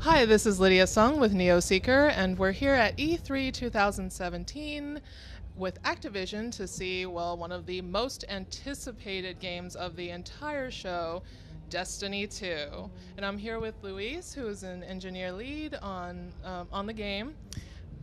Hi, this is Lydia Sung with NeoSeeker, and we're here at E3 2017 with Activision to see, well, one of the most anticipated games of the entire show, Destiny 2. And I'm here with Luis, who is an engineer lead on the game.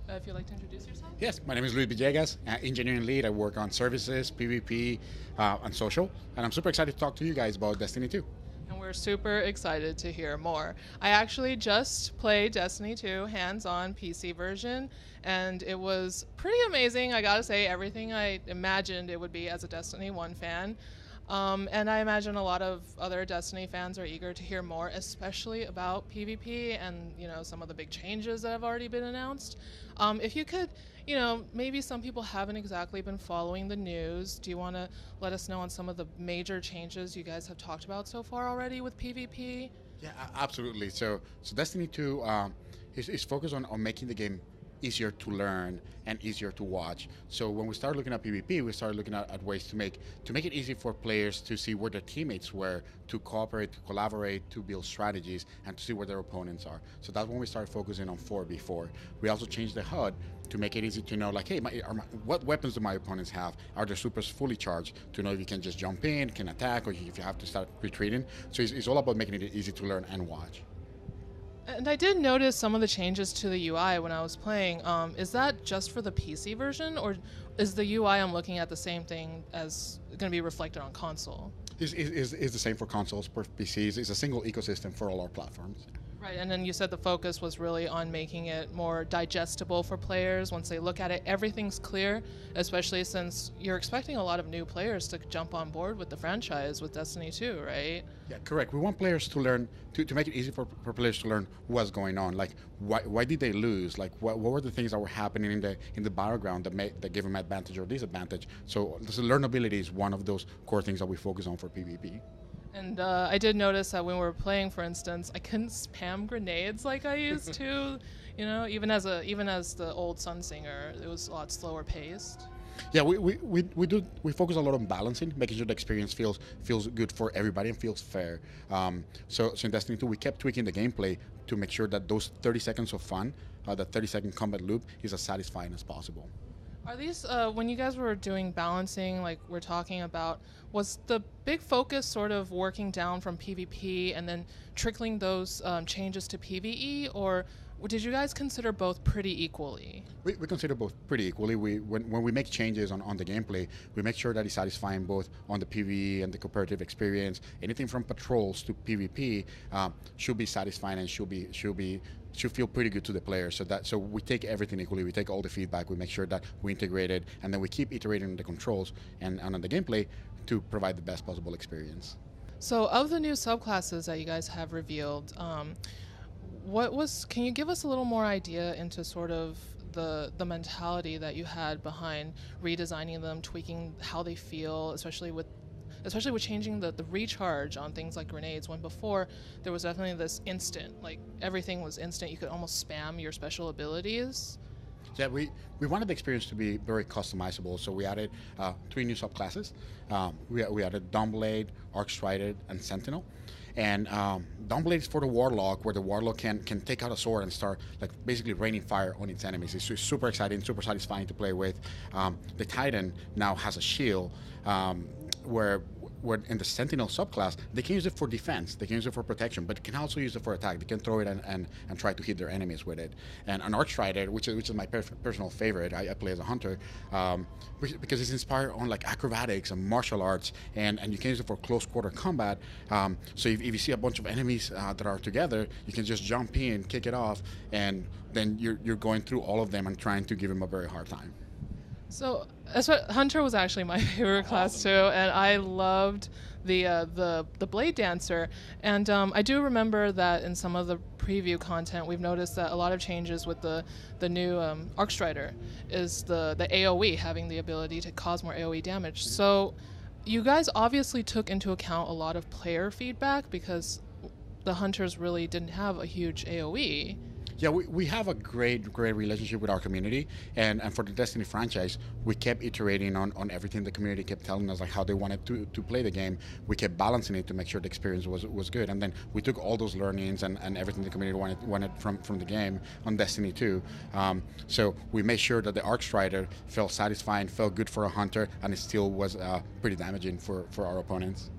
If you'd like to introduce yourself. Yes, my name is Luis Villegas, engineering lead. I work on services, PvP, and social, and I'm super excited to talk to you guys about Destiny 2. And we're super excited to hear more. I actually just played Destiny 2 hands-on PC version, and it was pretty amazing. I gotta say, everything I imagined it would be as a Destiny 1 fan. And I imagine a lot of other Destiny fans are eager to hear more, especially about PvP and some of the big changes that have already been announced. If you could, maybe some people haven't exactly been following the news. Do you want to let us know on some of the major changes you guys have talked about so far already with PvP? Yeah, absolutely. So Destiny 2 is focused on making the game easier to learn and easier to watch. So when we started looking at PvP, we started looking at ways to make it easy for players to see where their teammates were, to cooperate, to collaborate, to build strategies, and to see where their opponents are. So that's when we started focusing on 4v4. We also changed the HUD to make it easy to know, like, hey, what weapons do my opponents have? Are their supers fully charged? To know if you can just jump in, can attack, or if you have to start retreating. So it's all about making it easy to learn and watch. And I did notice some of the changes to the UI when I was playing. Is that just for the PC version, or is the UI I'm looking at the same thing as going to be reflected on console? It's the same for consoles, for PCs. It's a single ecosystem for all our platforms. Right, and then you said the focus was really on making it more digestible for players. Once they look at it, everything's clear, especially since you're expecting a lot of new players to jump on board with the franchise with Destiny 2, right? Yeah, correct. We want players to learn, to make it easy for players to learn what's going on. Like, why did they lose? Like, what were the things that were happening in the battleground that gave them advantage or disadvantage? So learnability is one of those core things that we focus on for PvP. And I did notice that when we were playing, for instance, I couldn't spam grenades like I used to. Even as the old Sunsinger, it was a lot slower paced. Yeah, we focus a lot on balancing, making sure the experience feels good for everybody and feels fair. So in Destiny 2, we kept tweaking the gameplay to make sure that those 30 seconds of fun, that 30-second combat loop, is as satisfying as possible. Are these, when you guys were doing balancing, like we're talking about, was the big focus sort of working down from PvP and then trickling those changes to PvE, or did you guys consider both pretty equally? We consider both pretty equally. When we make changes on the gameplay, we make sure that it's satisfying both on the PvE and the cooperative experience. Anything from patrols to PvP should be satisfying and should feel pretty good to the player. So we take everything equally. We take all the feedback. We make sure that we integrate it, and then we keep iterating on the controls and on the gameplay to provide the best possible experience. So of the new subclasses that you guys have revealed, can you give us a little more idea into sort of the mentality that you had behind redesigning them, tweaking how they feel, especially with changing the recharge on things like grenades, when before there was definitely this instant, like everything was instant, you could almost spam your special abilities. Yeah, we wanted the experience to be very customizable, so we added 3 new subclasses. We added Dawnblade, Arcstrider, and Sentinel. And Dawnblade is for the Warlock, where the Warlock can take out a sword and start basically raining fire on its enemies. It's super exciting, super satisfying to play with. The Titan now has a shield, where in the Sentinel subclass, they can use it for defense, they can use it for protection, but can also use it for attack. They can throw it and try to hit their enemies with it. And an Arcstrider, which is my personal favorite, I play as a hunter, because it's inspired on acrobatics and martial arts, and you can use it for close quarter combat. So if you see a bunch of enemies that are together, you can just jump in, kick it off, and then you're going through all of them and trying to give them a very hard time. So Hunter was actually my favorite class too, and I loved the Blade Dancer. And I do remember that in some of the preview content, we've noticed that a lot of changes with the new Arcstrider is the AoE, having the ability to cause more AoE damage. Mm-hmm. So you guys obviously took into account a lot of player feedback, because the Hunters really didn't have a huge AoE. Yeah, we have a great relationship with our community, and for the Destiny franchise, we kept iterating on everything the community kept telling us, like how they wanted to play the game. We kept balancing it to make sure the experience was good, and then we took all those learnings and everything the community wanted from the game on Destiny 2. So we made sure that the Arc Strider felt satisfying, felt good for a hunter, and it still was pretty damaging for our opponents.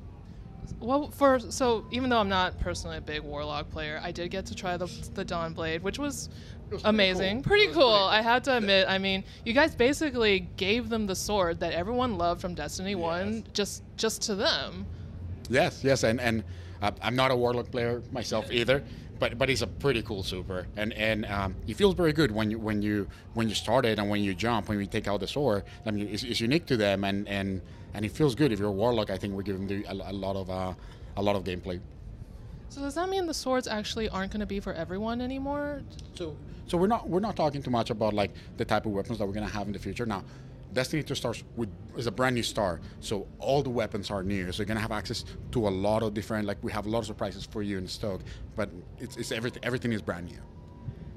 Well, so even though I'm not personally a big Warlock player, I did get to try the Dawnblade, which was amazing, pretty cool. I had to admit. I mean, you guys basically gave them the sword that everyone loved from Destiny 1, just to them. Yes, and I'm not a Warlock player myself either, but it's a pretty cool super, and it feels very good when you start it and when you jump, when you take out the sword. I mean, it's unique to them, and it feels good. If you're a Warlock, I think we're giving them a lot of gameplay. So does that mean the swords actually aren't going to be for everyone anymore? So we're not talking too much about like the type of weapons that we're gonna have in the future. Now, Destiny 2 is a brand new star, so all the weapons are new. So you're gonna have access to a lot of different, like we have a lot of surprises for you in stock, but it's everything is brand new.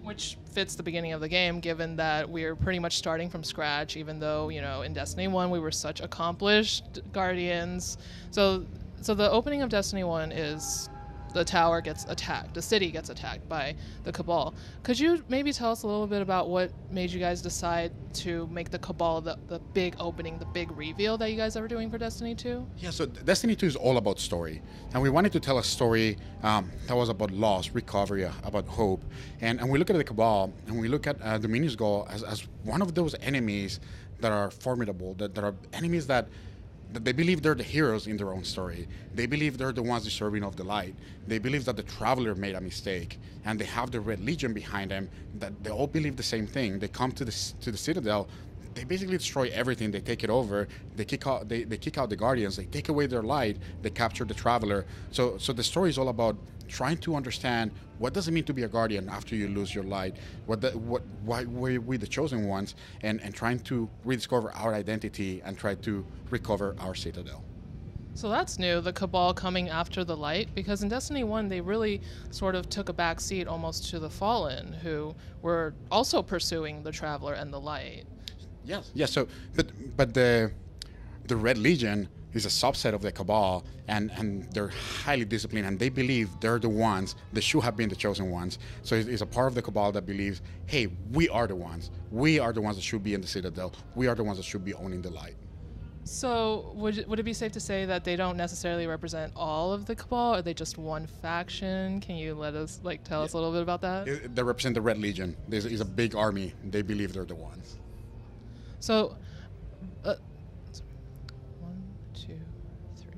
Which fits the beginning of the game, given that we're pretty much starting from scratch, even though, in Destiny 1 we were such accomplished guardians. So the opening of Destiny 1 is the tower gets attacked, the city gets attacked by the Cabal. Could you maybe tell us a little bit about what made you guys decide to make the Cabal the big opening, the big reveal that you guys are doing for Destiny 2? Yeah, so Destiny 2 is all about story. And we wanted to tell a story that was about loss, recovery, about hope. And we look at the Cabal, and we look at Dominion's Goal as one of those enemies that are formidable, that are enemies that they believe they're the heroes in their own story. They believe they're the ones deserving of the light. They believe that the Traveler made a mistake, and they have the Red Legion behind them. That they all believe the same thing. They come to the Citadel. They basically destroy everything. They take it over. They kick out the Guardians. They take away their light. They capture the Traveler. So the story is all about trying to understand what does it mean to be a Guardian after you lose your light. Why were we the chosen ones, and trying to rediscover our identity and try to recover our Citadel. So that's new, the Cabal coming after the light, because in Destiny 1 they really sort of took a back seat almost to the Fallen, who were also pursuing the Traveler and the light. Yes. So, but the Red Legion is a subset of the Cabal, and they're highly disciplined, and they believe they're the ones that should have been the chosen ones. So it's a part of the Cabal that believes, hey, we are the ones. We are the ones that should be in the Citadel. We are the ones that should be owning the light. So would it be safe to say that they don't necessarily represent all of the Cabal? Are they just one faction? Can you tell us a little bit about that? They represent the Red Legion. There's a big army. They believe they're the ones. So, 1, 2, 3,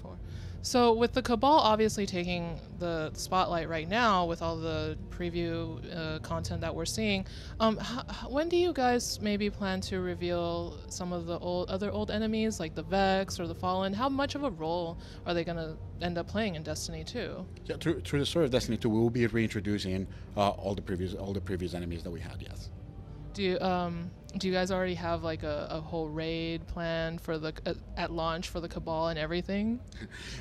4. So with the Cabal obviously taking the spotlight right now with all the preview content that we're seeing, when do you guys maybe plan to reveal some of the other old enemies like the Vex or the Fallen? How much of a role are they going to end up playing in Destiny 2? Yeah, through the story of Destiny 2, we will be reintroducing all the previous enemies that we had. Yes. Do you guys already have like a whole raid plan for at launch for the Cabal and everything?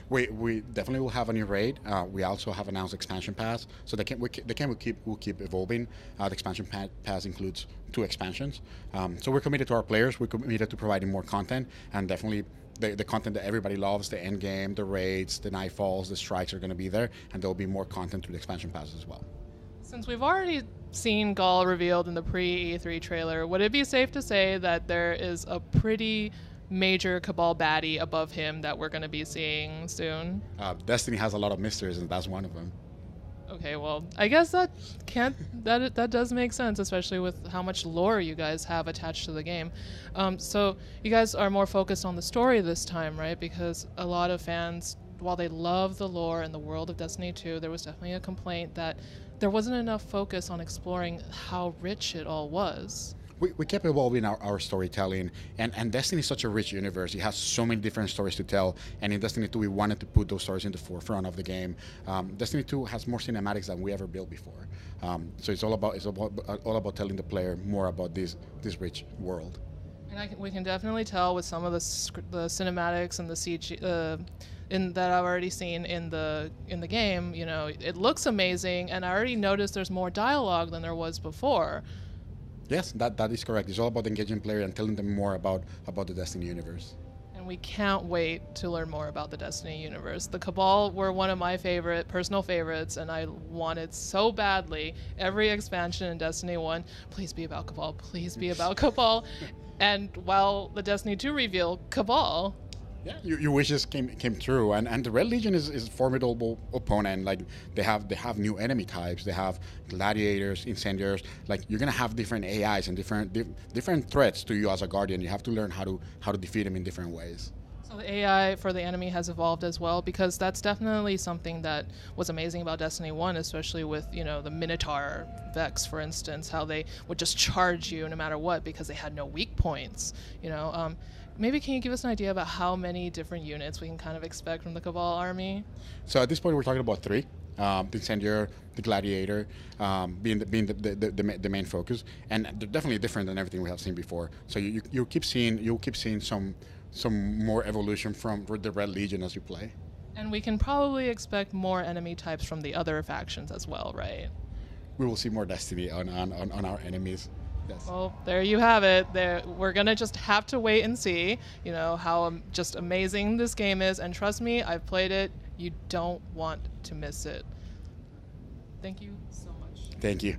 We definitely will have a new raid. We also have announced expansion pass, so the game will keep evolving. The expansion pass includes 2 expansions. So we're committed to our players. We're committed to providing more content, and definitely the content that everybody loves, the end game, the raids, the nightfalls, the strikes are going to be there, and there will be more content through the expansion pass as well. Since we've already seen Gaul revealed in the pre-E3 trailer, would it be safe to say that there is a pretty major Cabal baddie above him that we're going to be seeing soon? Destiny has a lot of mysteries, and that's one of them. Okay, well, I guess that does make sense, especially with how much lore you guys have attached to the game. So you guys are more focused on the story this time, right? Because a lot of fans, while they love the lore and the world of Destiny 2, there was definitely a complaint that there wasn't enough focus on exploring how rich it all was. We kept evolving our storytelling, and Destiny is such a rich universe. It has so many different stories to tell, and in Destiny 2 we wanted to put those stories in the forefront of the game. Destiny 2 has more cinematics than we ever built before, so it's all about telling the player more about this rich world. And we can definitely tell with some of the cinematics and the that I've already seen in the game. It looks amazing, and I already noticed there's more dialogue than there was before. Yes, that is correct. It's all about engaging player and telling them more about the Destiny universe. And we can't wait to learn more about the Destiny universe. The Cabal were one of my personal favorites, and I wanted so badly every expansion in Destiny 1, please be about Cabal, please be about Cabal. And while the Destiny 2 reveal, Cabal. Yeah, your wishes came true, and the Red Legion is a formidable opponent. Like they have new enemy types. They have gladiators, incendiaries. Like you're gonna have different AIs and different threats to you as a guardian. You have to learn how to defeat them in different ways. So the AI for the enemy has evolved as well, because that's definitely something that was amazing about Destiny 1, especially with the Minotaur Vex, for instance, how they would just charge you no matter what because they had no weak points. Maybe can you give us an idea about how many different units we can kind of expect from the Cabal army? So at this point, we're talking about 3. The Incendiary, the Gladiator, being the main focus, and they're definitely different than everything we have seen before. So you'll keep seeing some more evolution from the Red Legion as you play. And we can probably expect more enemy types from the other factions as well, right? We will see more Destiny on our enemies. Yes. Well, there you have it. We're going to just have to wait and see, how just amazing this game is. And trust me, I've played it. You don't want to miss it. Thank you so much. Thank you.